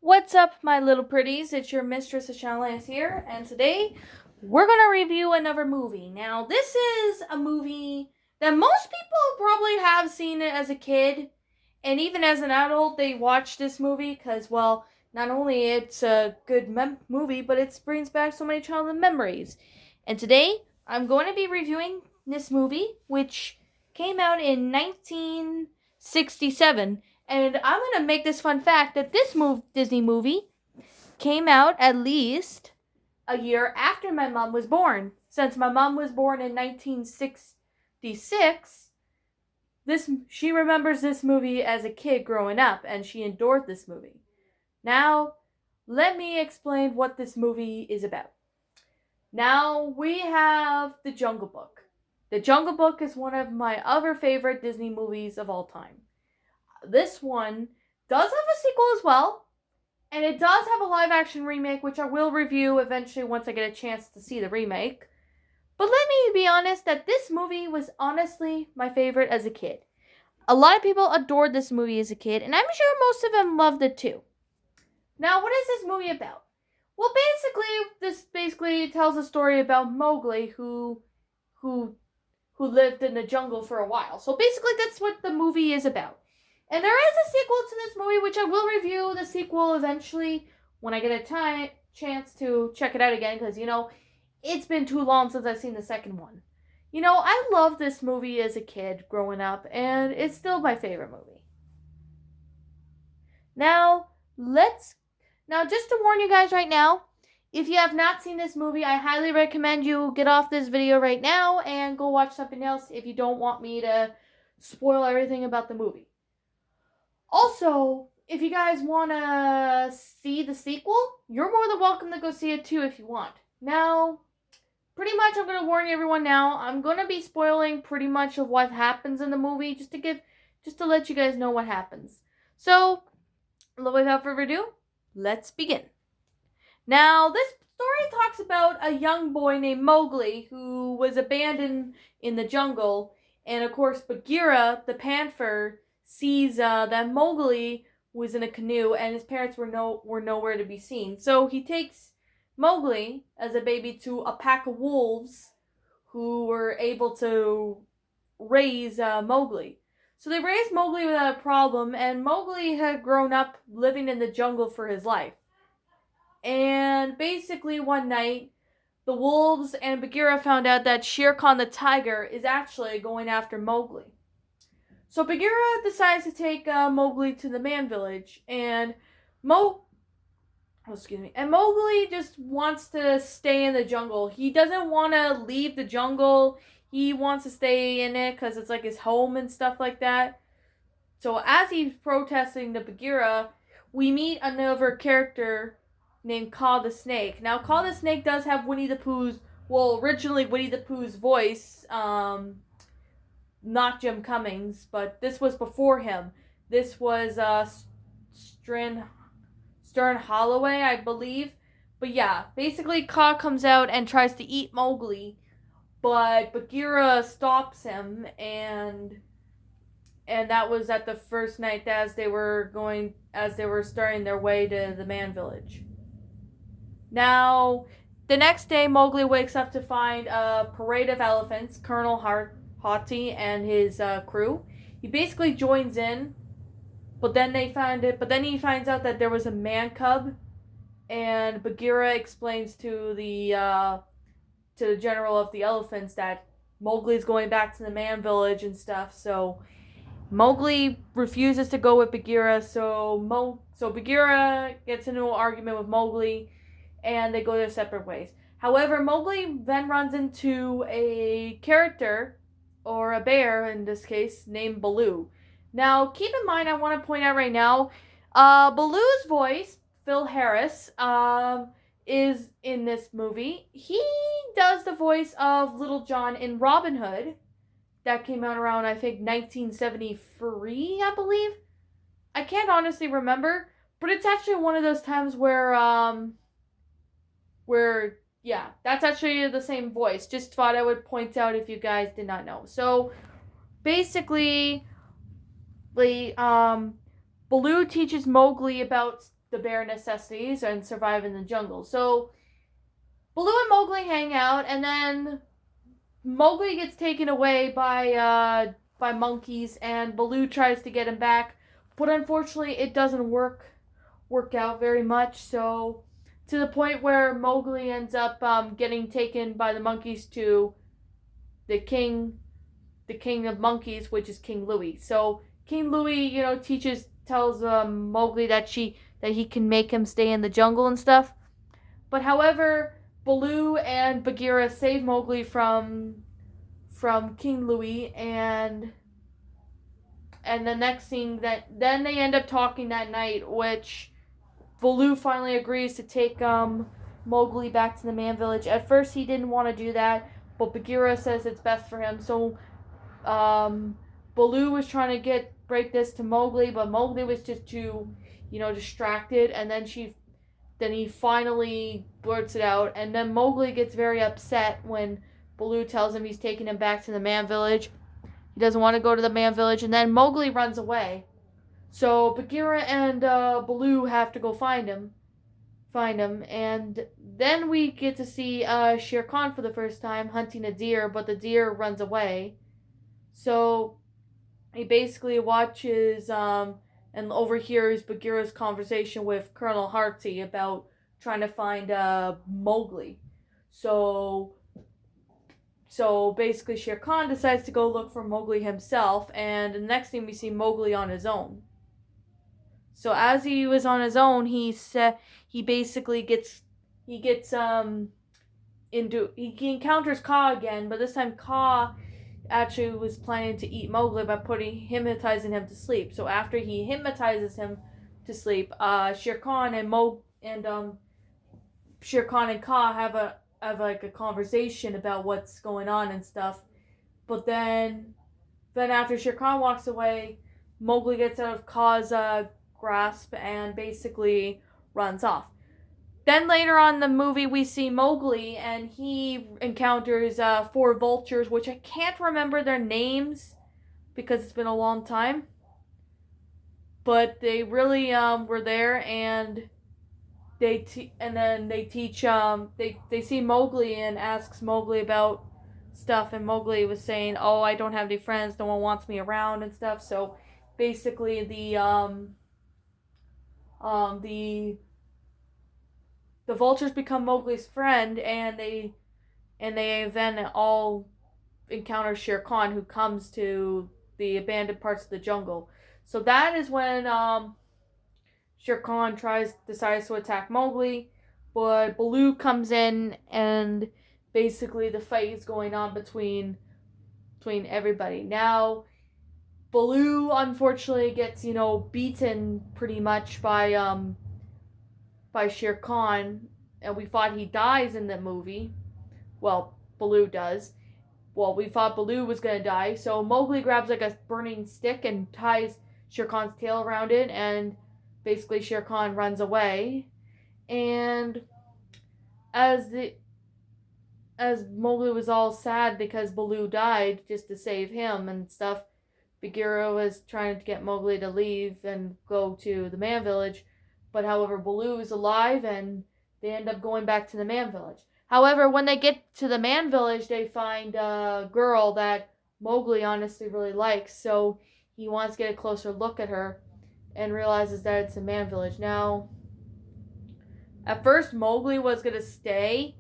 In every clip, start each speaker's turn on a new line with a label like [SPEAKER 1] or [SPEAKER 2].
[SPEAKER 1] What's up, my little pretties? It's your mistress, Lioness here, and today we're gonna review another movie. Now, this is a movie that most people probably have seen it as a kid, and even as an adult, they watch this movie because, well, not only it's a good movie, but it brings back so many childhood memories. And today, I'm going to be reviewing this movie, which came out in 1967. And I'm going to make this fun fact that this Disney movie came out at least a year after my mom was born. Since my mom was born in 1966, she remembers this movie as a kid growing up, and she adored this movie. Now, let me explain what this movie is about. Now, we have The Jungle Book. The Jungle Book is one of my other favorite Disney movies of all time. This one does have a sequel as well, and it does have a live action remake, which I will review eventually once I get a chance to see the remake. But let me be honest that this movie was honestly my favorite as a kid. A lot of people adored this movie as a kid, and I'm sure most of them loved it too. Now, what is this movie about? Well, this tells a story about Mowgli who lived in the jungle for a while. So basically that's what the movie is about. And there is a sequel to this movie, which I will review the sequel eventually when I get a chance to check it out again, because, it's been too long since I've seen the second one. I loved this movie as a kid growing up, and it's still my favorite movie. Now, just to warn you guys right now, if you have not seen this movie, I highly recommend you get off this video right now and go watch something else if you don't want me to spoil everything about the movie. Also, if you guys want to see the sequel, you're more than welcome to go see it too if you want. Now, pretty much I'm going to warn everyone now. I'm going to be spoiling pretty much of what happens in the movie just to let you guys know what happens. So, without further ado, let's begin. Now, this story talks about a young boy named Mowgli who was abandoned in the jungle, and of course Bagheera, the panther, sees that Mowgli was in a canoe and his parents were nowhere to be seen. So he takes Mowgli as a baby to a pack of wolves who were able to raise Mowgli. So they raised Mowgli without a problem, and Mowgli had grown up living in the jungle for his life. And basically one night, the wolves and Bagheera found out that Shere Khan the tiger is actually going after Mowgli. So Bagheera decides to take Mowgli to the man village, and Mowgli just wants to stay in the jungle. He doesn't want to leave the jungle. He wants to stay in it because it's like his home and stuff like that. So as he's protesting to Bagheera, we meet another character named Kaa the Snake. Now, Kaa the Snake does have originally Winnie the Pooh's voice, not Jim Cummings, but this was before him. This was Stern Holloway, I believe. But yeah, basically Kaa comes out and tries to eat Mowgli, but Bagheera stops him, and that was at the first night as they were starting their way to the man village. Now, the next day, Mowgli wakes up to find a parade of elephants, Colonel Hati and his crew. He basically joins in, but then he finds out that there was a man cub, and Bagheera explains to the general of the elephants that Mowgli's going back to the man village and stuff. So Mowgli refuses to go with Bagheera, so Bagheera gets into an argument with Mowgli, and they go their separate ways. However, Mowgli then runs into a character, or a bear in this case, named Baloo. Now, keep in mind, I want to point out right now, Baloo's voice, Phil Harris, is in this movie. He does the voice of Little John in Robin Hood. That came out around, I think, 1973, I believe. I can't honestly remember, but it's actually one of those times where yeah, that's actually the same voice. Just thought I would point out if you guys did not know. So, basically, Baloo teaches Mowgli about the bare necessities and survive in the jungle. So Baloo and Mowgli hang out, and then Mowgli gets taken away by monkeys, and Baloo tries to get him back, but unfortunately it doesn't work out very much. So to the point where Mowgli ends up getting taken by the monkeys to the king, the king of monkeys, which is King Louie. So King Louie, tells Mowgli that he can make him stay in the jungle and stuff. But however, Baloo and Bagheera save Mowgli from King Louie, and the next thing that then they end up talking that night, which Baloo finally agrees to take Mowgli back to the man village. At first he didn't want to do that, but Bagheera says it's best for him. So Baloo was trying to break this to Mowgli, but Mowgli was just too, distracted, and then he finally blurts it out, and then Mowgli gets very upset when Baloo tells him he's taking him back to the man village. He doesn't want to go to the man village, and then Mowgli runs away. So Bagheera and Baloo have to go find him, and then we get to see Shere Khan for the first time hunting a deer, but the deer runs away. So he basically watches and overhears Bagheera's conversation with Colonel Heartsy about trying to find Mowgli. So basically Shere Khan decides to go look for Mowgli himself, and the next thing we see Mowgli on his own. So as he was on his own, he encounters Kaa again, but this time Kaa actually was planning to eat Mowgli by hypnotizing him to sleep. So after he hypnotizes him to sleep, Shere Khan and Kaa have a conversation about what's going on and stuff. But then after Shere Khan walks away, Mowgli gets out of Kaa's grasp and basically runs off. Then later on in the movie, we see Mowgli, and he encounters 4 vultures, which I can't remember their names because it's been a long time. But they really were there, and they see Mowgli and asks Mowgli about stuff, and Mowgli was saying, "Oh, I don't have any friends. No one wants me around and stuff." So basically, the vultures become Mowgli's friend, and they then all encounter Shere Khan, who comes to the abandoned parts of the jungle. So that is when Shere Khan decides to attack Mowgli, but Baloo comes in, and basically the fight is going on between everybody. Now, Baloo unfortunately gets beaten pretty much by Shere Khan, and we thought he dies in the movie. Well, Baloo does. Well, we thought Baloo was gonna die, so Mowgli grabs like a burning stick and ties Shere Khan's tail around it, and basically Shere Khan runs away. And as Mowgli was all sad because Baloo died just to save him and stuff, Bagheera was trying to get Mowgli to leave and go to the man village, but however Baloo is alive, and they end up going back to the man village. However, when they get to the man village, they find a girl that Mowgli honestly really likes, so he wants to get a closer look at her and realizes that it's a man village. Now, at first Mowgli was going to stay,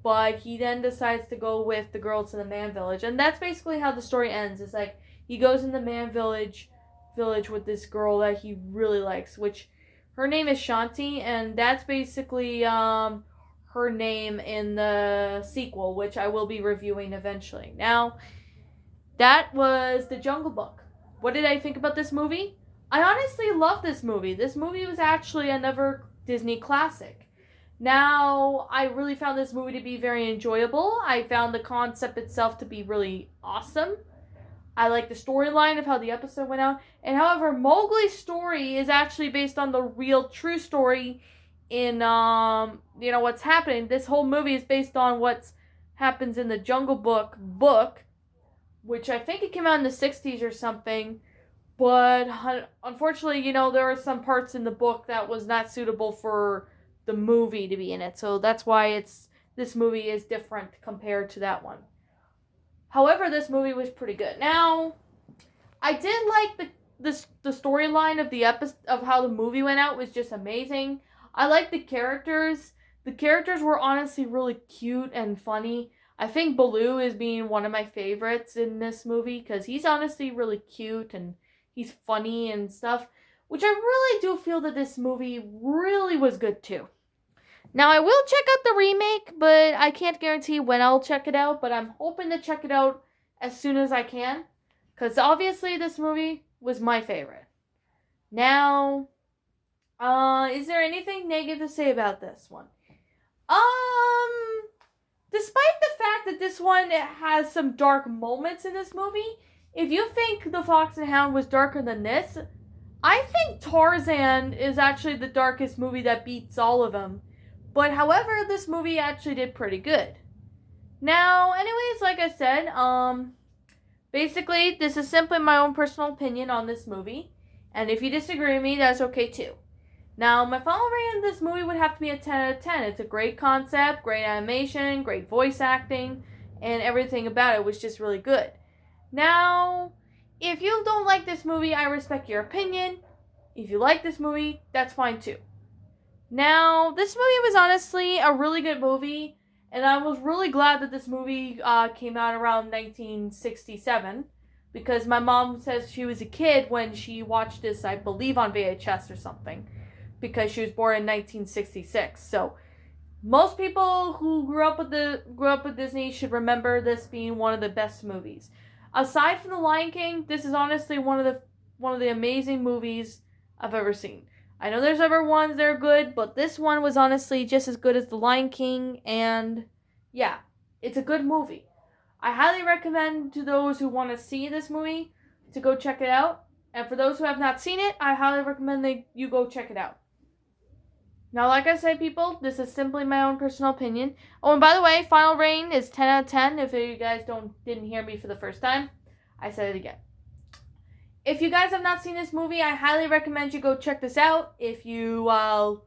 [SPEAKER 1] but he then decides to go with the girl to the man village, and that's basically how the story ends. It's like he goes in the man village with this girl that he really likes, which her name is Shanti, and that's basically her name in the sequel, which I will be reviewing eventually. Now, that was The Jungle Book. What did I think about this movie? I honestly love this movie. This movie was actually another Disney classic. Now, I really found this movie to be very enjoyable. I found the concept itself to be really awesome. I like the storyline of how the episode went out. And however, Mowgli's story is actually based on the real true story in what's happening. This whole movie is based on what happens in the Jungle Book, which I think it came out in the 60s or something, But unfortunately, there are some parts in the book that was not suitable for the movie to be in it. So that's why this movie is different compared to that one. However, this movie was pretty good. Now, I did like the storyline of the episode of how the movie went out was just amazing. I like the characters. The characters were honestly really cute and funny. I think Baloo is being one of my favorites in this movie because he's honestly really cute and he's funny and stuff, which I really do feel that this movie really was good too. Now, I will check out the remake, but I can't guarantee when I'll check it out, but I'm hoping to check it out as soon as I can, because obviously this movie was my favorite. Now, is there anything negative to say about this one? Despite the fact that this one has some dark moments in this movie, if you think The Fox and the Hound was darker than this, I think Tarzan is actually the darkest movie that beats all of them. But however, this movie actually did pretty good. Now, anyways, like I said, basically, this is simply my own personal opinion on this movie. And if you disagree with me, that's okay too. Now, my final rating of this movie would have to be a 10 out of 10. It's a great concept, great animation, great voice acting, and everything about it was just really good. Now, if you don't like this movie, I respect your opinion. If you like this movie, that's fine too. Now, this movie was honestly a really good movie, and I was really glad that this movie came out around 1967, because my mom says she was a kid when she watched this, I believe, on VHS or something, because she was born in 1966. So, most people who grew up with Disney should remember this being one of the best movies. Aside from The Lion King, this is honestly one of the amazing movies I've ever seen. I know there's other ones that are good, but this one was honestly just as good as The Lion King, and yeah, it's a good movie. I highly recommend to those who want to see this movie to go check it out, and for those who have not seen it, I highly recommend that you go check it out. Now, like I said, people, this is simply my own personal opinion. Oh, and by the way, final rating is 10 out of 10. If you guys didn't hear me for the first time, I said it again. If you guys have not seen this movie, I highly recommend you go check this out. If you want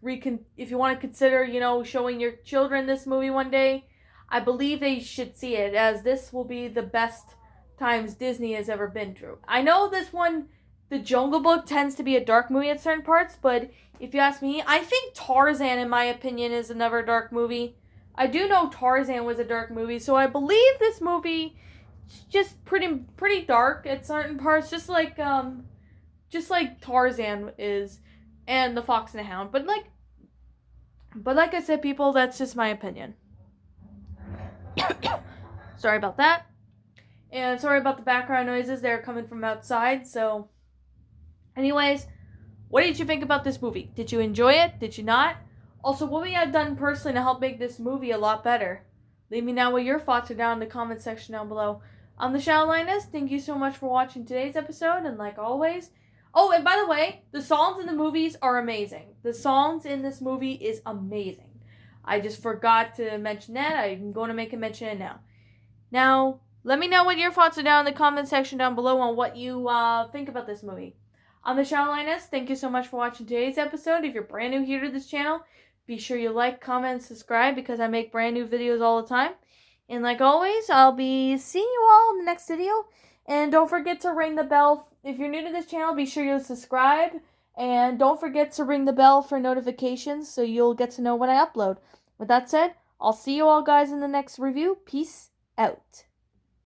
[SPEAKER 1] to consider, showing your children this movie one day, I believe they should see it, as this will be the best times Disney has ever been through. I know this one, The Jungle Book, tends to be a dark movie at certain parts, but if you ask me, I think Tarzan, in my opinion, is another dark movie. I do know Tarzan was a dark movie, so I believe this movie just pretty dark at certain parts, just like Tarzan is, and The Fox and the Hound. But like I said, people, that's just my opinion. Sorry about that, and sorry about the background noises. They're coming from outside. So, anyways, what did you think about this movie? Did you enjoy it? Did you not? Also, what would you have done personally to help make this movie a lot better? Leave me know what your thoughts are down in the comment section down below. I'm the Lioness. Thank you so much for watching today's episode, and like always... Oh, and by the way, the songs in the movies are amazing. The songs in this movie is amazing. I just forgot to mention that. I'm going to make a mention it now. Now, let me know what your thoughts are down in the comment section down below on what you think about this movie. I'm the Lioness. Thank you so much for watching today's episode. If you're brand new here to this channel, be sure you like, comment, and subscribe, because I make brand new videos all the time. And like always, I'll be seeing you all in the next video. And don't forget to ring the bell. If you're new to this channel, be sure you subscribe. And don't forget to ring the bell for notifications so you'll get to know when I upload. With that said, I'll see you all guys in the next review. Peace out.